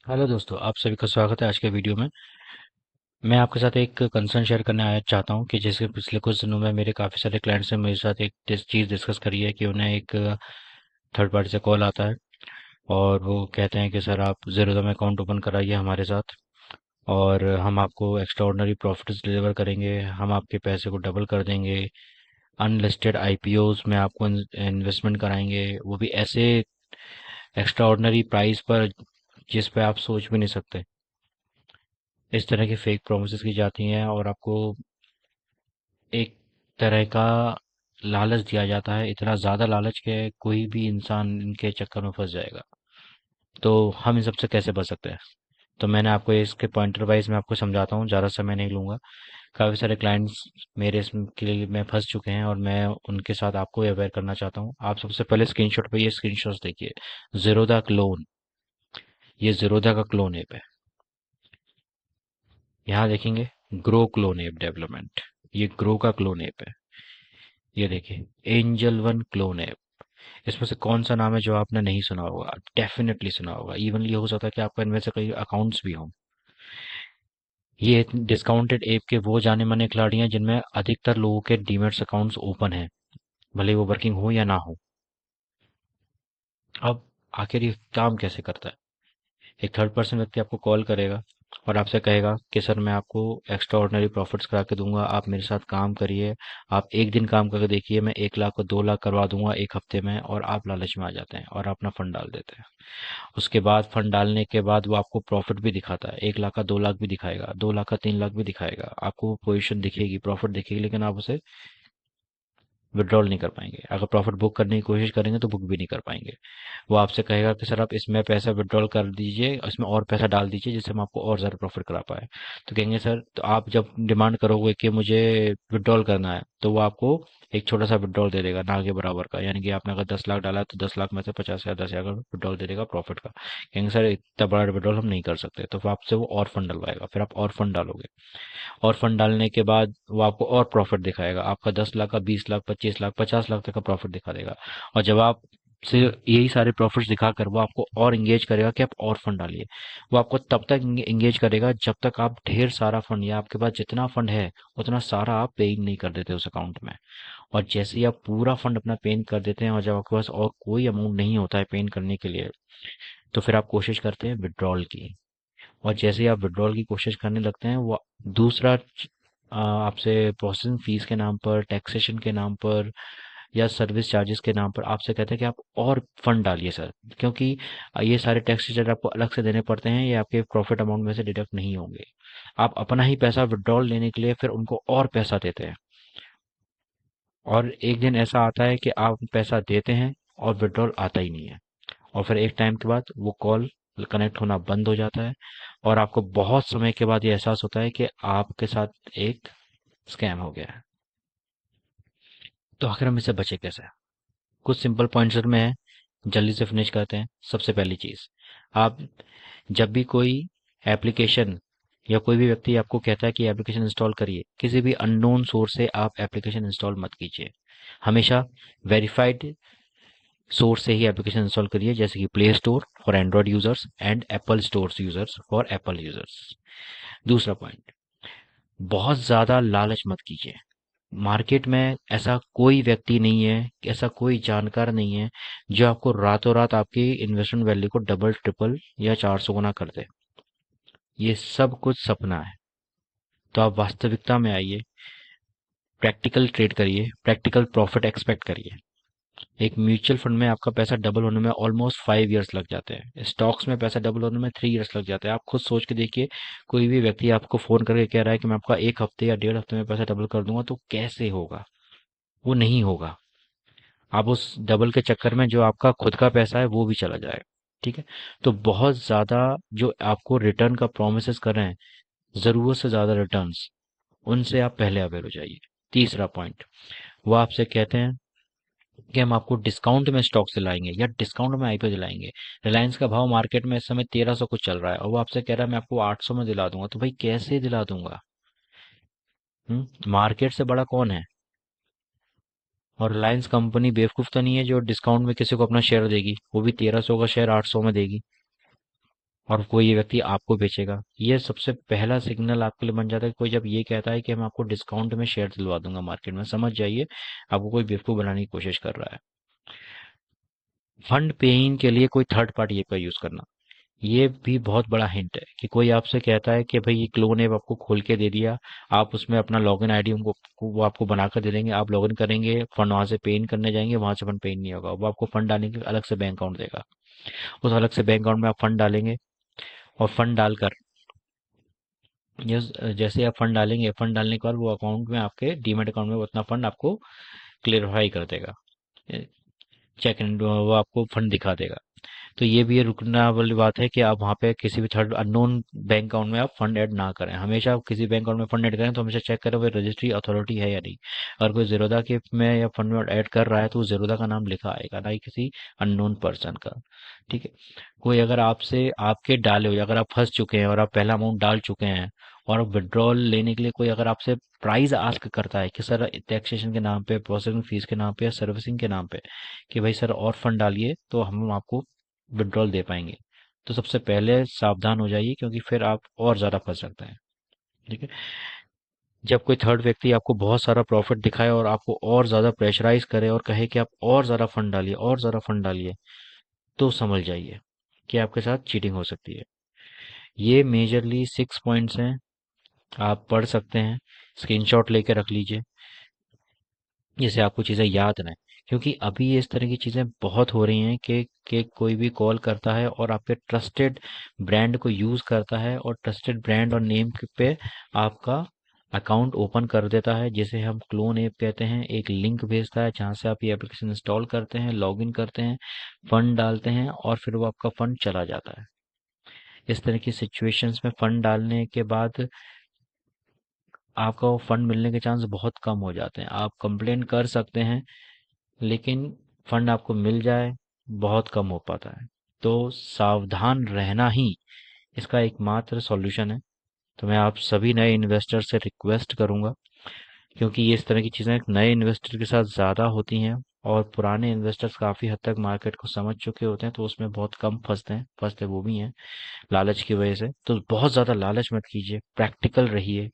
Hello दोस्तों, आप सभी का स्वागत है आज के वीडियो में। मैं आपके साथ एक कंसर्न शेयर करने आया चाहता हूं कि जैसे पिछले कुछ दिनों में मेरे काफ़ी सारे क्लाइंट्स ने मेरे साथ एक चीज़ डिस्कस करी है कि उन्हें एक थर्ड पार्टी से कॉल आता है और वो कहते हैं कि सर आप ज़ीरोधा में अकाउंट ओपन कराइए हमारे साथ और हम आपको एक्स्ट्रा ऑर्डनरी प्रॉफिट्स डिलीवर करेंगे, हम आपके पैसे को डबल कर देंगे, अनलिस्टेड आईपीओज में आपको इन्वेस्टमेंट कराएंगे, वो भी ऐसे एक्स्ट्रा ऑर्डनरी प्राइस पर जिस पे आप सोच भी नहीं सकते। इस तरह की फेक प्रोमिसेस की जाती हैं और आपको एक तरह का लालच दिया जाता है, इतना ज़्यादा लालच कि कोई भी इंसान इनके चक्कर में फंस जाएगा। तो हम इन सबसे कैसे बच सकते हैं? तो मैंने आपको इसके पॉइंटर वाइज मैं आपको समझाता हूँ, ज़्यादा समय नहीं लूँगा। काफ़ी सारे क्लाइंट्स मेरे इसके लिए में फंस चुके हैं और मैं उनके साथ आपको अवेयर करना चाहता हूँ। आप सबसे पहले स्क्रीनशॉट पे ये स्क्रीनशॉट्स देखिए। ज़ीरोधा क्लोन, ये ज़ीरोधा का क्लोन ऐप है। यहाँ देखेंगे ग्रो क्लोन ऐप डेवलपमेंट, ये ग्रो का क्लोन ऐप है। ये देखिए एंजल वन क्लोन ऐप। इसमें से कौन सा नाम है जो आपने नहीं सुना होगा? डेफिनेटली सुना होगा। इवन ये हो सकता है कि आपका इनमें से कई अकाउंट्स भी हों। ये डिस्काउंटेड ऐप के वो जाने माने खिलाड़ी हैं जिनमें अधिकतर लोगों के डीमैट्स अकाउंट्स ओपन हैं, भले वो वर्किंग हो या ना हो। अब आखिर ये काम कैसे करता है? एक थर्ड पर्सन व्यक्ति आपको कॉल करेगा और आपसे कहेगा कि सर मैं आपको एक्स्ट्रा ऑर्डिनरी प्रॉफिट्स करा के दूंगा, आप मेरे साथ काम करिए, आप एक दिन काम करके देखिए, मैं 1 लाख को 2 लाख करवा दूंगा एक हफ्ते में। और आप लालच में आ जाते हैं और अपना फंड डाल देते हैं। उसके बाद फंड डालने के बाद वो आपको प्रॉफिट भी दिखाता है, 1 लाख का 2 लाख भी दिखाएगा, 2 लाख का 3 लाख भी दिखाएगा, आपको पोजीशन दिखेगी, प्रॉफिट दिखेगी, लेकिन आप उसे विड्रॉल नहीं कर पाएंगे। अगर प्रॉफिट बुक करने की कोशिश करेंगे तो बुक भी नहीं कर पाएंगे। वो आपसे कहेगा कि सर आप इसमें पैसा विड्रॉल कर दीजिए, इसमें और पैसा डाल दीजिए जिससे हम आपको और ज़्यादा प्रॉफिट करा पाए। तो कहेंगे सर, तो आप जब डिमांड करोगे कि मुझे विड्रॉल करना है तो वो आपको एक छोटा सा विड्रॉल दे देगा ना के बराबर का, यानी कि आपने अगर 10 लाख डाला है तो 10 लाख में से 50 या 10 हजार विड्रॉल दे देगा प्रॉफिट का। कहेंगे सर इतना बड़ा विड्रॉल हम नहीं कर सकते, तो फिर आपसे वो और फंड डलवाएगा, फिर आप और फंड डालोगे और फंड डालने के बाद वो आपको और प्रॉफिट दिखाएगा, आपका 10 लाख का 20 लाख 25 लाख 50 लाख तक का प्रॉफिट दिखा देगा। और जब आप से यही सारे प्रॉफिट्स दिखाकर वो आपको और इंगेज करेगा कि आप और फंड डालिए। वो आपको तब तक इंगेज करेगा जब तक आप ढेर सारा फंड, या आपके पास जितना फंड है उतना सारा आप पे नहीं कर देते उस अकाउंट में। और जैसे ही आप पूरा फंड अपना पे कर देते हैं और जब आपके पास और कोई अमाउंट नहीं होता है पे करने के लिए, तो फिर आप कोशिश करते हैं विड्रॉल की। और जैसे ही आप विड्रॉल की कोशिश करने लगते हैं, वो दूसरा आपसे प्रोसेसिंग फीस के नाम पर, टैक्सेशन के नाम पर या सर्विस चार्जेस के नाम पर आपसे कहते हैं कि आप और फंड डालिए सर, क्योंकि ये सारे टैक्सेशन आपको अलग से देने पड़ते हैं, ये आपके प्रॉफिट अमाउंट में से डिडक्ट नहीं होंगे। आप अपना ही पैसा विड्रॉल लेने के लिए फिर उनको और पैसा देते हैं। और एक दिन ऐसा आता है कि आप पैसा देते हैं और विड्रॉल आता ही नहीं है। और फिर एक टाइम के बाद वो कॉल कनेक्ट होना बंद हो जाता है और आपको बहुत समय के बाद ये एहसास होता है कि आपके साथ एक स्कैम हो गया है। तो आखिर हम इससे बचे कैसे? कुछ सिंपल पॉइंट्स में है, जल्दी से फिनिश करते हैं। सबसे पहली चीज, आप जब भी कोई एप्लीकेशन या कोई भी व्यक्ति आपको कहता है कि एप्लीकेशन इंस्टॉल करिए, किसी भी अननोन सोर्स से आप एप्लीकेशन इंस्टॉल मत कीजिए। हमेशा वेरीफाइड सोर्स से ही एप्लीकेशन इंस्टॉल करिए, जैसे कि play store for Android users and Apple store users for Apple users. दूसरा पॉइंट, बहुत ज़्यादा लालच मत कीजिए। मार्केट में ऐसा कोई व्यक्ति नहीं है, ऐसा कोई जानकार नहीं है जो आपको रातों रात आपकी इन्वेस्टमेंट वैल्यू को डबल ट्रिपल या 400 गुना कर दे। ये सब कुछ सपना है। तो आप वास्तविकता में आइए, प्रैक्टिकल ट्रेड करिए, प्रैक्टिकल प्रॉफिट एक्सपेक्ट करिए। एक म्यूचुअल फंड में आपका पैसा डबल होने में ऑलमोस्ट 5 इयर्स लग जाते हैं, स्टॉक्स में पैसा डबल होने में 3 इयर्स लग जाते हैं। आप खुद सोच के देखिए, कोई भी व्यक्ति आपको फोन करके कह रहा है कि मैं आपका एक हफ्ते या 1.5 हफ्ते में पैसा डबल कर दूंगा, तो कैसे होगा? वो नहीं होगा। आप उस डबल के चक्कर में जो आपका खुद का पैसा है वो भी चला जाएगा। ठीक है? तो बहुत ज्यादा जो आपको रिटर्न का प्रोमिस कर रहे हैं, जरूरत से ज्यादा रिटर्न्स, उनसे आप पहले अवेयर हो जाइए। तीसरा पॉइंट, वो आपसे कहते हैं कि हम आपको डिस्काउंट में स्टॉक्स दिलाएंगे या डिस्काउंट में आईपीओ दिलाएंगे। रिलायंस का भाव मार्केट में इस समय 1300 कुछ चल रहा है और वो आपसे कह रहा है मैं आपको 800 में दिला दूंगा, तो भाई कैसे दिला दूंगा? मार्केट से बड़ा कौन है? और रिलायंस कंपनी बेवकूफ तो नहीं है जो डिस्काउंट में किसी को अपना शेयर देगी, वो भी 1300 का शेयर 800 में देगी। और कोई ये व्यक्ति आपको बेचेगा। ये सबसे पहला सिग्नल आपके लिए बन जाता है कि कोई जब ये कहता है कि मैं आपको डिस्काउंट में शेयर दिलवा दूंगा मार्केट में, समझ जाइए आपको कोई बेवकूफ़ बनाने की कोशिश कर रहा है। फंड पेइंग के लिए कोई थर्ड पार्टी ऐप का यूज़ करना, ये भी बहुत बड़ा हिंट है कि कोई आपसे कहता है कि भाई ये क्लोन ऐप आपको खोल के दे दिया, आप उसमें अपना लॉगिन आईडी उनको वो आपको बनाकर दे देंगे, आप लॉगिन करेंगे, फंड वहां से पे इन करने जाएंगे, वहां से फंड पे इन नहीं होगा, वो आपको फंड डालने के लिए अलग से बैंक अकाउंट देगा, उस अलग से बैंक अकाउंट में आप फंड डालेंगे, और फंड डालकर जैसे आप फंड डालेंगे, फंड डालने के बाद वो अकाउंट में आपके डीमेट अकाउंट में वो उतना फंड आपको क्लियरफाई कर देगा, चेक एंड वो आपको फंड दिखा देगा। तो ये भी रुकना वाली बात है कि आप वहाँ पे किसी भी थर्ड अननोन बैंक अकाउंट में आप फंड ऐड ना करें। हमेशा आप किसी बैंक अकाउंट में फंड ऐड करें तो हमेशा चेक करें वो रजिस्ट्री अथॉरिटी है या नहीं। अगर कोई ज़ीरोधा के में या फंड में ऐड कर रहा है तो ज़ीरोधा का नाम लिखा आएगा, ना ही किसी अननोन पर्सन का। ठीक है। कोई अगर आपसे आपके डाले हुए, अगर आप फंस चुके हैं और आप पहला अमाउंट डाल चुके हैं और विड्रॉल लेने के लिए कोई अगर आपसे प्राइस आस्क करता है कि सर टैक्सेशन के नाम पे, प्रोसेसिंग फीस के नाम पे या सर्विसिंग के नाम पे कि भाई सर और फंड डालिए तो हम आपको विड्रॉल दे पाएंगे, तो सबसे पहले सावधान हो जाइए, क्योंकि फिर आप और ज़्यादा फंस सकते हैं। ठीक है। जब कोई थर्ड व्यक्ति आपको बहुत सारा प्रॉफिट दिखाए और आपको और ज़्यादा प्रेशराइज करे और कहे कि आप और ज़्यादा फंड डालिए, और ज़्यादा फंड डालिए, तो समझ जाइए कि आपके साथ चीटिंग हो सकती है। ये मेजरली 6 पॉइंट्स हैं, आप पढ़ सकते हैं, स्क्रीनशॉट लेके रख लीजिए जिससे आपको चीज़ें याद रहें, क्योंकि अभी इस तरह की चीज़ें बहुत हो रही हैं कि कोई भी कॉल करता है और आपके ट्रस्टेड ब्रांड को यूज़ करता है और ट्रस्टेड ब्रांड और नेम पे आपका अकाउंट ओपन कर देता है, जिसे हम क्लोन ऐप कहते हैं। एक लिंक भेजता है जहाँ से आप ये एप्लीकेशन इंस्टॉल करते हैं, लॉगिन करते हैं, फंड डालते हैं और फिर वो आपका फंड चला जाता है। इस तरह की सिचुएशंस में फंड डालने के बाद आपका वो फंड मिलने के चांस बहुत कम हो जाते हैं। आप कंप्लेन कर सकते हैं लेकिन फंड आपको मिल जाए बहुत कम हो पाता है। तो सावधान रहना ही इसका एकमात्र सॉल्यूशन है। तो मैं आप सभी नए इन्वेस्टर से रिक्वेस्ट करूंगा, क्योंकि ये इस तरह की चीज़ें नए इन्वेस्टर के साथ ज़्यादा होती हैं और पुराने इन्वेस्टर्स काफ़ी हद तक मार्केट को समझ चुके होते हैं, तो उसमें बहुत कम फंसते वो भी हैं लालच की वजह से। तो बहुत ज़्यादा लालच मत कीजिए, प्रैक्टिकल रहिए,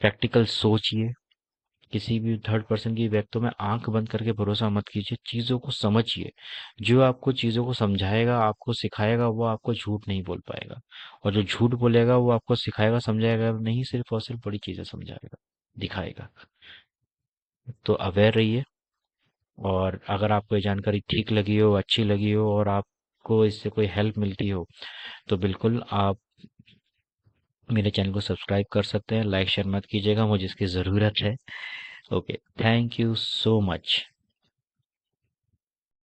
प्रैक्टिकल सोचिए, किसी भी थर्ड पर्सन की व्यक्तों में आंख बंद करके भरोसा मत कीजिए, चीज़ों को समझिए। जो आपको चीज़ों को समझाएगा, आपको सिखाएगा, वो आपको झूठ नहीं बोल पाएगा, और जो झूठ बोलेगा वो आपको सिखाएगा समझाएगा नहीं, सिर्फ और सिर्फ बड़ी चीज़ें समझाएगा, दिखाएगा। तो अवेयर रहिए, और अगर आपको ये जानकारी ठीक लगी हो, अच्छी लगी हो और आपको इससे कोई हेल्प मिलती हो तो बिल्कुल आप मेरे चैनल को सब्सक्राइब कर सकते हैं। लाइक शेयर मत कीजिएगा, मुझे इसकी ज़रूरत है। Okay, thank you so much.